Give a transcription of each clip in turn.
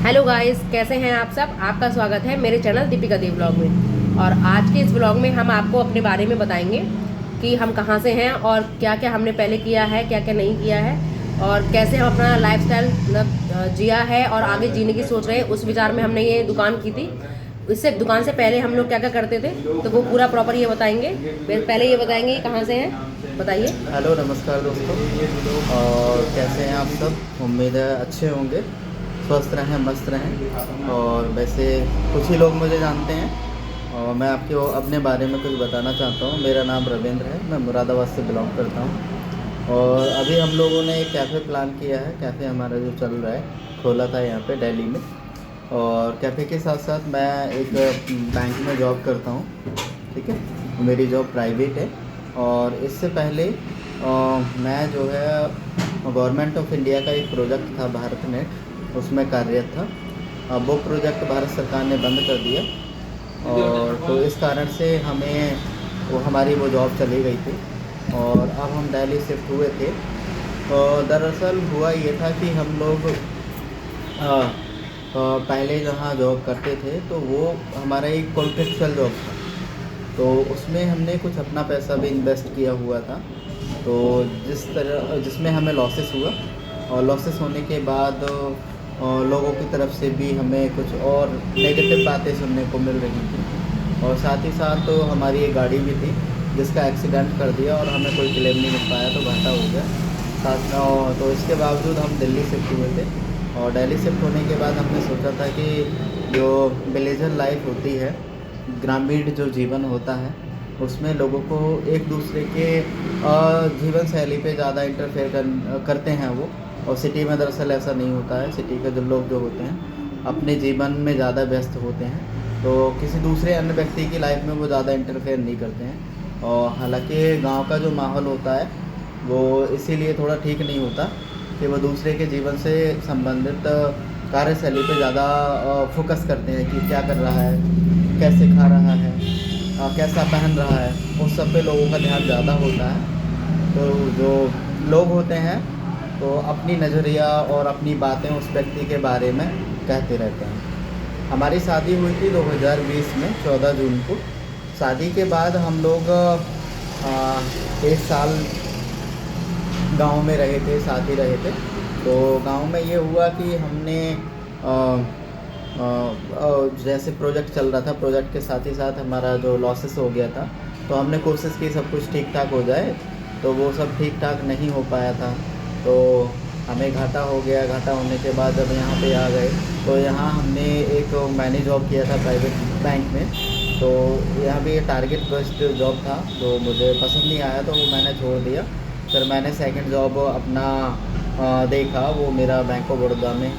Hello guys, कैसे हैं आप सब। आपका स्वागत है मेरे चैनल दीपिका देव ब्लॉग में। और आज के इस ब्लॉग में हम आपको अपने बारे में बताएंगे कि हम कहां से हैं और क्या क्या हमने पहले किया है, क्या क्या नहीं किया है, और कैसे हम अपना लाइफस्टाइल मतलब जिया है और आगे जीने की सोच रहे हैं। उस विचार में हमने ये दुकान की थी। इससे दुकान से पहले हम लोग क्या क्या करते थे, तो वो पूरा प्रॉपर ये बताएंगे। पहले ये बताएंगे कहाँ से हैं, बताइए। हेलो, नमस्कार दोस्तों। और कैसे हैं आप सब। उम्मीद है अच्छे होंगे, स्वस्थ रहें, मस्त रहें। और वैसे कुछ ही लोग मुझे जानते हैं और मैं आपको अपने बारे में कुछ बताना चाहता हूँ। मेरा नाम रविंद्र है, मैं मुरादाबाद से बिलोंग करता हूँ। और अभी हम लोगों ने एक कैफ़े प्लान किया है। कैफ़े हमारा जो चल रहा है, खोला था यहाँ पे दिल्ली में। और कैफ़े के साथ साथ मैं एक बैंक में जॉब करता हूँ। ठीक है, मेरी जॉब प्राइवेट है। और इससे पहले मैं जो है गवर्नमेंट ऑफ इंडिया का एक प्रोजेक्ट था भारत नेट, उसमें कार्यरत था। अब वो प्रोजेक्ट भारत सरकार ने बंद कर दिया और तो इस कारण से हमारी वो जॉब चली गई थी और अब हम दिल्ली शिफ्ट हुए थे। और दरअसल हुआ ये था कि हम लोग पहले जहाँ जॉब करते थे तो वो हमारा एक कॉन्ट्रेक्चुअल जॉब था, तो उसमें हमने कुछ अपना पैसा भी इन्वेस्ट किया हुआ था। तो जिसमें हमें लॉसेस हुआ और लॉसेस होने के बाद लोगों की तरफ से भी हमें कुछ और नेगेटिव बातें सुनने को मिल रही थी। और साथ ही साथ तो हमारी एक गाड़ी भी थी जिसका एक्सीडेंट कर दिया और हमें कोई क्लेम नहीं मिल पाया, तो घाटा हो गया साथ। तो इसके बावजूद हम दिल्ली शिफ्ट हुए थे। और दिल्ली शिफ्ट होने के बाद हमने सोचा था कि जो विलेजर लाइफ होती है, ग्रामीण जो जीवन होता है, उसमें लोगों को एक दूसरे के जीवन शैली पे ज़्यादा इंटरफेयर करते हैं वो। और सिटी में दरअसल ऐसा नहीं होता है। सिटी के जो लोग जो होते हैं अपने जीवन में ज़्यादा व्यस्त होते हैं, तो किसी दूसरे अन्य व्यक्ति की लाइफ में वो ज़्यादा इंटरफेयर नहीं करते हैं। और हालांकि गांव का जो माहौल होता है वो इसीलिए थोड़ा ठीक नहीं होता कि वो दूसरे के जीवन से संबंधित कार्यशैली पे ज़्यादा फोकस करते हैं कि क्या कर रहा है, कैसे खा रहा है, कैसा पहन रहा है। उस सब पे लोगों का ध्यान ज़्यादा होता है। तो जो लोग होते हैं तो अपनी नज़रिया और अपनी बातें उस व्यक्ति के बारे में कहते रहते हैं। हमारी शादी हुई थी 2020 में 14 जून को। शादी के बाद हम लोग 1 साल गांव में रहे थे, साथ ही रहे थे। तो गांव में ये हुआ कि हमने जैसे प्रोजेक्ट चल रहा था, प्रोजेक्ट के साथ ही साथ हमारा जो लॉसेस हो गया था, तो हमने कोशिश की सब कुछ ठीक ठाक हो जाए, तो वो सब ठीक ठाक नहीं हो पाया था। तो हमें घाटा हो गया। घाटा होने के बाद जब यहाँ पे आ गए तो यहाँ मैंने जॉब किया था प्राइवेट बैंक में। तो यहाँ भी टारगेट बेस्ड जॉब था जो मुझे पसंद नहीं आया, तो वो मैंने छोड़ दिया। फिर मैंने सेकंड जॉब अपना देखा, वो मेरा बैंक ऑफ बड़ौदा में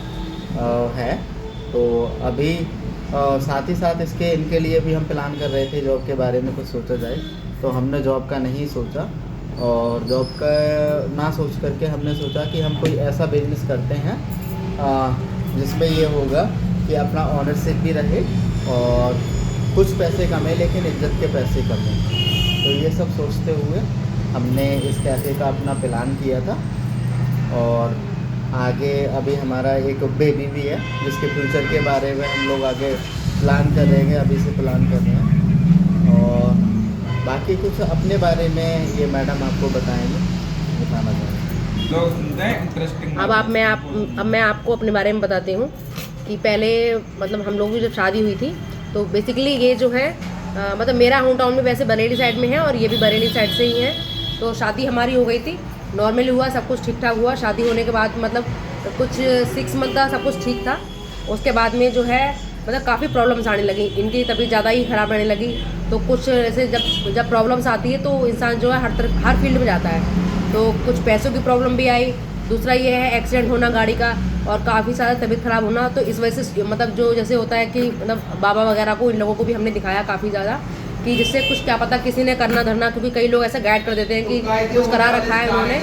है। तो अभी साथ ही साथ इनके लिए भी हम प्लान कर रहे थे जॉब के बारे में कुछ सोचा जाए, तो हमने जॉब का नहीं सोचा। और जॉब का ना सोच करके हमने सोचा कि हम कोई ऐसा बिजनेस करते हैं जिसमें ये होगा कि अपना ऑनरशिप भी रहे और कुछ पैसे कमाए लेकिन इज्जत के पैसे कमें। तो ये सब सोचते हुए हमने इस कैफ़े का अपना प्लान किया था। और आगे अभी हमारा एक बेबी भी है जिसके फ्यूचर के बारे में हम लोग आगे प्लान कर रहे हैं, अभी से प्लान कर रहे हैं। और बाकी कुछ अपने बारे में ये मैडम आपको बताना चाहेंगे। लोग सुनते हैं इंटरेस्टिंग। अब मैं आपको अपने बारे में बताती हूँ कि पहले मतलब हम लोग की जब शादी हुई थी तो बेसिकली ये जो है मतलब मेरा होम टाउन में वैसे बरेली साइड में है और ये भी बरेली साइड से ही है। तो शादी हमारी हो गई थी, नॉर्मली हुआ, सब कुछ ठीक ठाक हुआ। शादी होने के बाद मतलब कुछ 6 मंथ का सब कुछ ठीक था। उसके बाद में जो है मतलब काफ़ी प्रॉब्लम्स आने लगी, इनकी तबीयत ज़्यादा ही ख़राब रहने लगी। तो कुछ ऐसे जब प्रॉब्लम्स आती है तो इंसान जो है हर फील्ड में जाता है। तो कुछ पैसों की प्रॉब्लम भी आई, दूसरा ये है एक्सीडेंट होना गाड़ी का और काफ़ी सारा तबीयत ख़राब होना। तो इस वजह से मतलब जो जैसे होता है कि मतलब बाबा वगैरह को, इन लोगों को भी हमने दिखाया काफ़ी ज़्यादा कि जिससे कुछ क्या पता किसी ने करना धरना, क्योंकि कई लोग ऐसा गाइड कर देते हैं कि कुछ करा रखा है उन्होंने।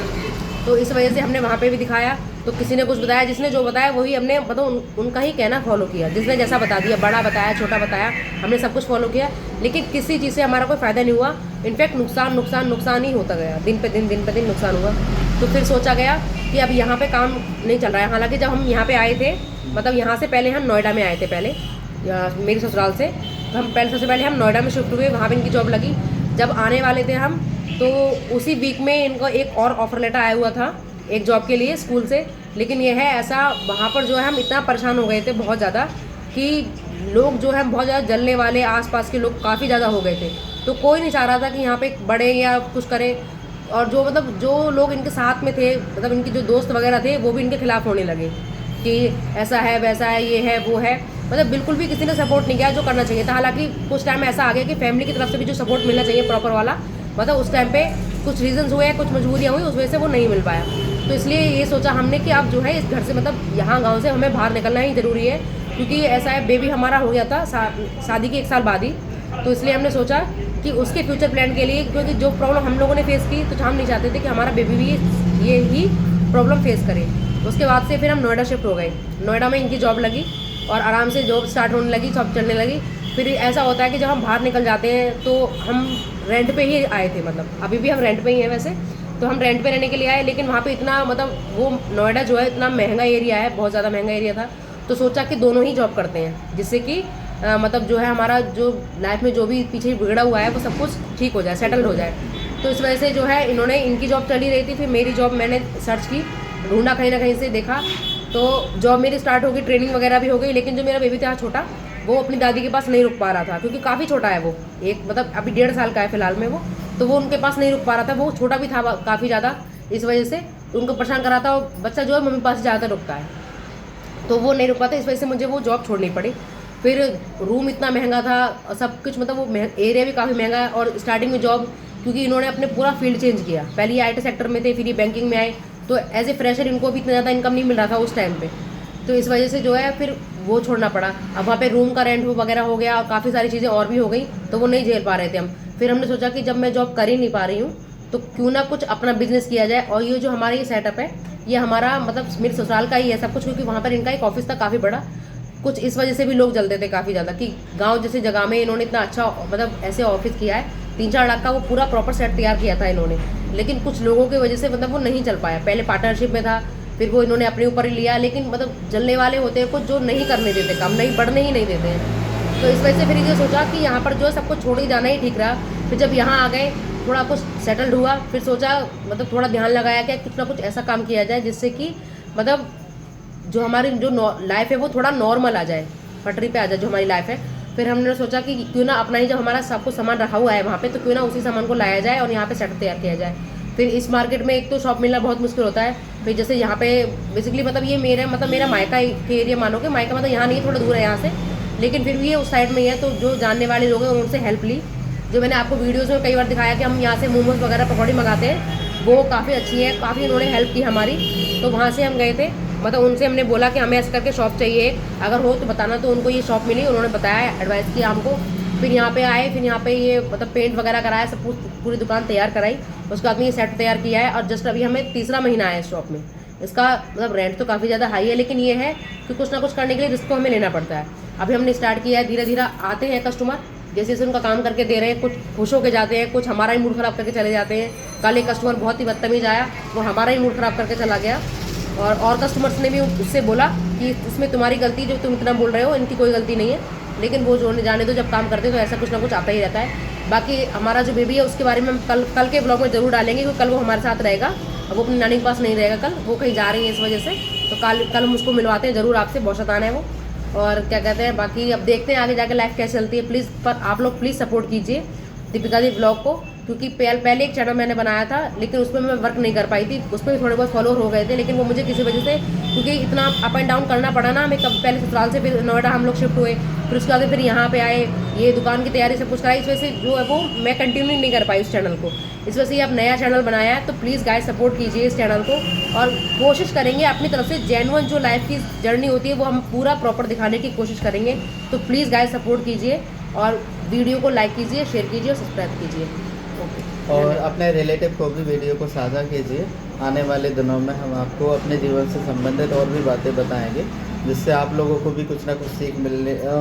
तो इस वजह से हमने वहाँ पे भी दिखाया। तो किसी ने कुछ बताया, जिसने जो बताया वही हमने मतलब उनका ही कहना फॉलो किया। जिसने जैसा बता दिया, बड़ा बताया, छोटा बताया, हमने सब कुछ फॉलो किया। लेकिन किसी चीज़ से हमारा कोई फ़ायदा नहीं हुआ। इनफैक्ट नुकसान ही होता गया, दिन पे दिन नुकसान हुआ। तो फिर सोचा गया कि अब यहाँ पे काम नहीं चल रहा है। हालांकि जब हम यहाँ पे आए थे मतलब यहाँ से पहले हम नोएडा में आए थे, पहले मेरे ससुराल से। तो हम पहले सबसे पहले हम नोएडा में शिफ्ट हुए, वहाँ पे इनकी जॉब लगी। जब आने वाले थे हम, तो उसी वीक में इनको एक और ऑफर लेटर आया हुआ था एक जॉब के लिए स्कूल से। लेकिन ये है ऐसा, वहाँ पर जो है हम इतना परेशान हो गए थे बहुत ज़्यादा कि लोग जो है बहुत ज़्यादा जलने वाले, आसपास के लोग काफ़ी ज़्यादा हो गए थे। तो कोई नहीं चाह रहा था कि यहाँ पे बढ़े या कुछ करे। और जो मतलब जो लोग इनके साथ में थे, मतलब इनके जो दोस्त वगैरह थे, वो भी इनके खिलाफ़ होने लगे कि ऐसा है, वैसा है, ये है, वो है। मतलब बिल्कुल भी किसी ने सपोर्ट नहीं किया जो करना चाहिए था। हालांकि कुछ टाइम ऐसा आ गया कि फैमिली की तरफ से भी जो सपोर्ट मिलना चाहिए प्रॉपर वाला, मतलब उस टाइम पे कुछ रीजंस हुए, कुछ मजबूरियाँ हुई, उस वजह से वो नहीं मिल पाया। तो इसलिए ये सोचा हमने कि अब जो है इस घर से, मतलब यहाँ गाँव से हमें बाहर निकलना ही ज़रूरी है। क्योंकि ऐसा है, बेबी हमारा हो गया था शादी के 1 साल बाद ही। तो इसलिए हमने सोचा कि उसके फ्यूचर प्लान के लिए, क्योंकि जो प्रॉब्लम हम लोगों ने फेस की, तो हम नहीं चाहते थे कि हमारा बेबी भी ये ही प्रॉब्लम फेस करे। उसके बाद से फिर हम नोएडा शिफ्ट हो गए। नोएडा में इनकी जॉब लगी और आराम से जॉब स्टार्ट होने लगी, सब चलने लगी। फिर ऐसा होता है कि जब हम बाहर निकल जाते हैं तो हम रेंट पे ही आए थे, मतलब अभी भी हम रेंट पे ही हैं वैसे। तो हम रेंट पे रहने के लिए आए, लेकिन वहाँ पे इतना, मतलब वो नोएडा जो है इतना महंगा एरिया है, बहुत ज़्यादा महंगा एरिया था। तो सोचा कि दोनों ही जॉब करते हैं, जिससे कि मतलब जो है हमारा जो लाइफ में जो भी पीछे बिगड़ा हुआ है वो सब कुछ ठीक हो जाए, सेटल हो जाए। तो इस वजह से जो है इन्होंने, इनकी जॉब चली रही थी, फिर मेरी जॉब मैंने सर्च की, ढूंढा, कहीं ना कहीं से देखा, तो जॉब मेरी स्टार्ट हो गई, ट्रेनिंग वगैरह भी हो गई। लेकिन जो मेरा बेबी था छोटा, वो अपनी दादी के पास नहीं रुक पा रहा था, क्योंकि काफ़ी छोटा है वो, एक मतलब अभी 1.5 साल का है फिलहाल में वो। तो वो उनके पास नहीं रुक पा रहा था, वो छोटा भी था काफ़ी ज़्यादा, इस वजह से उनको परेशान करा था। बच्चा जो है मम्मी पास ज़्यादा रुकता है, तो वो नहीं रुक पाता, इस वजह से मुझे वो जॉब छोड़नी पड़ी। फिर रूम इतना महंगा था, सब कुछ, मतलब वो एरिया भी काफ़ी महंगा है। और स्टार्टिंग में जॉब, क्योंकि इन्होंने अपने पूरा फील्ड चेंज किया, पहले ये IT सेक्टर में थे, फिर ये बैंकिंग में आए, तो एज ए फ्रेशर इनको भी इतना ज़्यादा इनकम नहीं मिल रहा था उस टाइम पे। तो इस वजह से जो है फिर वो छोड़ना पड़ा। अब वहाँ पे रूम का रेंट वगैरह हो गया और काफ़ी सारी चीज़ें और भी हो गई, तो वो नहीं झेल पा रहे थे हम। फिर हमने सोचा कि जब मैं जॉब कर ही नहीं पा रही हूँ, तो क्यों ना कुछ अपना बिजनेस किया जाए। और ये जो हमारा ये सेटअप है, ये हमारा मतलब मेरे ससुराल का ही है सब कुछ, क्योंकि वहाँ पर इनका एक ऑफिस था काफ़ी बड़ा। कुछ इस वजह से भी लोग जलते थे काफ़ी ज़्यादा कि गांव जैसे जगह में इन्होंने इतना अच्छा, मतलब ऐसे ऑफिस किया है, 3-4 लाख का वो पूरा प्रॉपर सेट तैयार किया था इन्होंने। लेकिन कुछ लोगों की वजह से मतलब वो नहीं चल पाया। पहले पार्टनरशिप में था, फिर वो इन्होंने अपने ऊपर ही लिया, लेकिन मतलब जलने वाले होते हैं कुछ जो नहीं करने देते, काम नहीं बढ़ने ही नहीं देते हैं। तो इस वजह से फिर ये सोचा कि यहाँ पर जो है सबको छोड़ के जाना ही ठीक रहा। फिर जब यहाँ आ गए, थोड़ा कुछ सेटल्ड हुआ, फिर सोचा मतलब थोड़ा ध्यान लगाया कि कुछ ना कुछ ऐसा काम किया जाए जिससे कि मतलब जो हमारी जो लाइफ है वो थोड़ा नॉर्मल आ जाए, पटरी पे आ जाए जो हमारी लाइफ है। फिर हमने सोचा कि क्यों ना अपना ही, जब हमारा सब कुछ सामान रखा हुआ है वहाँ पे, तो क्यों ना उसी सामान को लाया जाए और यहाँ पे सेट तैयार किया जाए। फिर इस मार्केट में एक तो शॉप मिलना बहुत मुश्किल होता है। फिर जैसे यहाँ पे बेसिकली मतलब ये मेरा मायका के एरिया, मानो कि मायका मतलब यहाँ नहीं है, थोड़ा दूर है यहाँ से, लेकिन फिर भी ये उस साइड में ही है। तो जो जानने वाले लोग हैं उनसे हेल्प ली। जो मैंने आपको वीडियोज़ में कई बार दिखाया कि हम यहाँ से मोमोज वगैरह पकौड़ी मंगाते हैं, वो काफ़ी अच्छी है, काफ़ी उन्होंने हेल्प की हमारी। तो वहाँ से हम गए थे, मतलब उनसे हमने बोला कि हमें ऐसे करके शॉप चाहिए, अगर हो तो बताना। तो उनको ये शॉप मिली, उन्होंने बताया, एडवाइस किया हमको। फिर यहाँ पे आए, फिर यहाँ पे ये मतलब पेंट वगैरह कराया, सब पूरी दुकान तैयार कराई। उसके बाद में ये सेट तैयार किया है। और जस्ट अभी हमें 3रा महीना आया इस शॉप में। इसका मतलब रेंट तो काफ़ी ज़्यादा हाई है, लेकिन ये है कि कुछ ना कुछ करने के लिए रिस्क को हमें लेना पड़ता है। अभी हमने स्टार्ट किया है, धीरे धीरे आते हैं कस्टमर, जैसे जैसे उनका काम करके दे रहे हैं, कुछ खुश होकर जाते हैं, कुछ हमारा ही मूड ख़राब करके चले जाते हैं। कल एक कस्टमर बहुत ही बदतमीज आया, वो हमारा ही मूड ख़राब करके चला गया। और कस्टमर्स ने भी उससे बोला कि इसमें तुम्हारी गलती, जो तुम इतना बोल रहे हो, इनकी कोई गलती नहीं है। लेकिन वो जोड़ने जाने दो, जब काम करते तो ऐसा कुछ ना कुछ आता ही रहता है। बाकी हमारा जो बेबी है उसके बारे में हम कल के ब्लॉग में ज़रूर डालेंगे, क्योंकि कल वो हमारे साथ रहेगा। अब वो अपनी नानी के पास नहीं रहेगा, कल वो कहीं जा रही है इस वजह से। तो कल हम उसको मिलवाते हैं ज़रूर आपसे, बहुत शैतान है वो। और क्या कहते हैं, बाकी अब देखते हैं आगे जाकर लाइफ कैसे चलती है। प्लीज़ पर आप लोग प्लीज़ सपोर्ट कीजिए दीपिका दी ब्लॉग को, क्योंकि पहले एक चैनल मैंने बनाया था, लेकिन उसमें मैं वर्क नहीं कर पाई थी। उसमें भी थोड़े बहुत फॉलोअर हो गए थे, लेकिन वो मुझे किसी वजह से, क्योंकि इतना अप एंड डाउन करना पड़ा ना हमें। कब पहले ससुराल से फिर नोएडा हम लोग शिफ्ट हुए, फिर उसके बाद फिर यहाँ पे आए, ये दुकान की तैयारी सब कुछ कराई। इस वजह से जो है वो मैं कंटिन्यू नहीं कर पाई उस चैनल को। इस वजह से अब नया चैनल बनाया है, तो प्लीज़ गाइस सपोर्ट कीजिए इस चैनल को। और कोशिश करेंगे अपनी तरफ से जेन्युइन जो लाइफ की जर्नी होती है वो हम पूरा प्रॉपर दिखाने की कोशिश करेंगे। तो प्लीज़ गाइस सपोर्ट कीजिए और वीडियो को लाइक कीजिए, शेयर कीजिए और सब्सक्राइब कीजिए। और अपने रिलेटिव को भी वीडियो को साझा कीजिए। आने वाले दिनों में हम आपको अपने जीवन से संबंधित और भी बातें बताएंगे, जिससे आप लोगों को भी कुछ ना कुछ सीख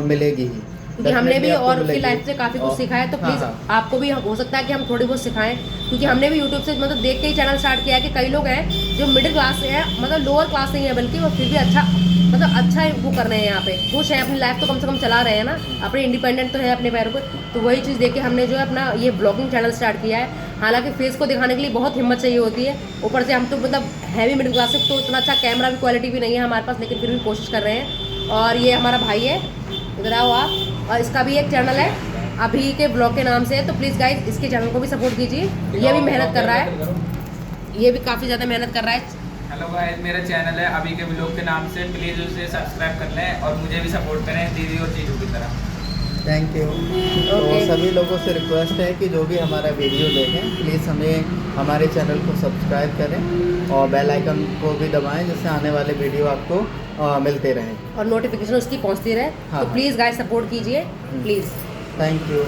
मिलेगी ही, क्योंकि हमने भी और उसकी लाइफ से काफ़ी कुछ सीखा है। तो प्लीज़ आपको भी हो सकता है कि हम थोड़ी बहुत सिखाएं, क्योंकि हमने भी यूट्यूब से मतलब देख के ही चैनल स्टार्ट किया है। कि कई लोग हैं जो मिडिल क्लास से हैं, मतलब लोअर क्लास नहीं है बल्कि, वो फिर भी अच्छा मतलब अच्छा वो कर रहे हैं यहाँ पे, खुश हैं, अपनी लाइफ तो कम से कम चला रहे हैं ना, अपने इंडिपेंडेंट तो है अपने पैरों पर। तो वही चीज़ देख के हमने जो है अपना ये ब्लॉगिंग चैनल स्टार्ट किया है। हालांकि फेस को दिखाने के लिए बहुत हिम्मत चाहिए होती है, ऊपर से हम तो मतलब हैवी मिडिल क्लास से, तो इतना अच्छा कैमरा भी क्वालिटी भी नहीं है हमारे पास, लेकिन फिर भी कोशिश कर रहे हैं। और ये हमारा भाई है, इधर आओ आप, और इसका भी एक चैनल है अभी के ब्लॉग के नाम से है, तो प्लीज़ गाइज इसके चैनल को भी सपोर्ट कीजिए। ये भी मेहनत कर रहा है, ये भी काफ़ी ज़्यादा मेहनत कर रहा है। हेलो गाइस, मेरा चैनल है अभी के ब्लॉग के नाम से, प्लीज़ उसे सब्सक्राइब कर लें और मुझे भी सपोर्ट करें दीदी और जीजू की तरह। Thank you. तो सभी लोगों से रिक्वेस्ट है कि जो भी हमारा वीडियो देखें प्लीज़ हमें हमारे चैनल को सब्सक्राइब करें और बेल आइकन को भी दबाएं, जिससे आने वाले वीडियो आपको मिलते रहें और नोटिफिकेशन उसकी पहुंचती रहे। हाँ, तो प्लीज़ गाइस सपोर्ट कीजिए प्लीज़। Thank you.